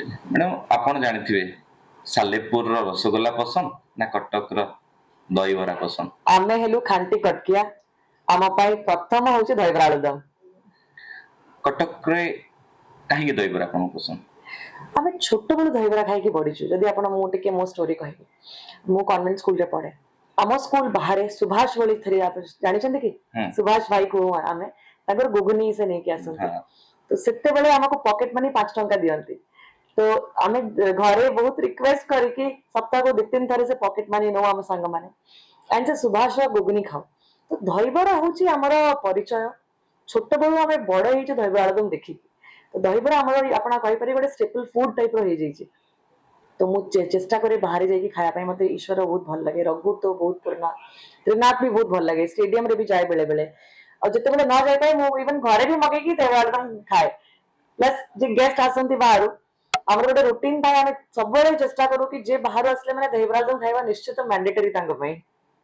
Madam आपण जानिथिबे सालेपुर रो रसगोल्ला पसंद ना कटक रो दही बरा पसंद? आमे हेलु खांटी कटकिया आम पाई प्रथम होउची दहीबरा आलुदम। कटक रे काहे दही बरा आपण पसंद? आमे छोट बेलु दहीबरा खाई की बढिछु। जदि आपण मो टिके मो स्टोरी कहबी मो कन्वेंट स्कूल रे पढे आम स्कूल बाहर सुभाष बोली थरी आप जानि छथि कि सुभाष भाई को आमे तागर गुगनी से नै के आसंती तो सेते बेले हमको पॉकेट मनी 5 टंका दियंती तो आमे घरे बहुत रिक्वेस्ट करी कि सप्ताह को 2-3 थरे से पॉकेट मनी नो हम संग माने एंड से सुभाष रा गुगनी खाओ तो दहीबरा होची हमर परिचय छोट बेलु आमे बड़ हेची दहीबरा आलुदम देखि तो दहीबरा हमर आपना कहि पारे गोटे स्टेपल फूड टाइप रो हे जाइछि तो मु चेष्टा करे बाहर जाइए खाया पाई मते ईश्वर बहुत भल लगे रघुर तो बहुत पुराना त्रिनाथ भी बहुत भल लगे स्टेडियम रे भी जाए बेले बेले और जते बेले न जाय पाए मु इवन घरे भी मगे की देवा एकदम खाए प्लस जे गेस्ट आसंती बाहर हमर गोटे रूटीन था हम सब बेले चेष्टा करू कि जे बाहर असले माने दहीबरा एकदम खाइबा निश्चित मैंडेटरी तांग पई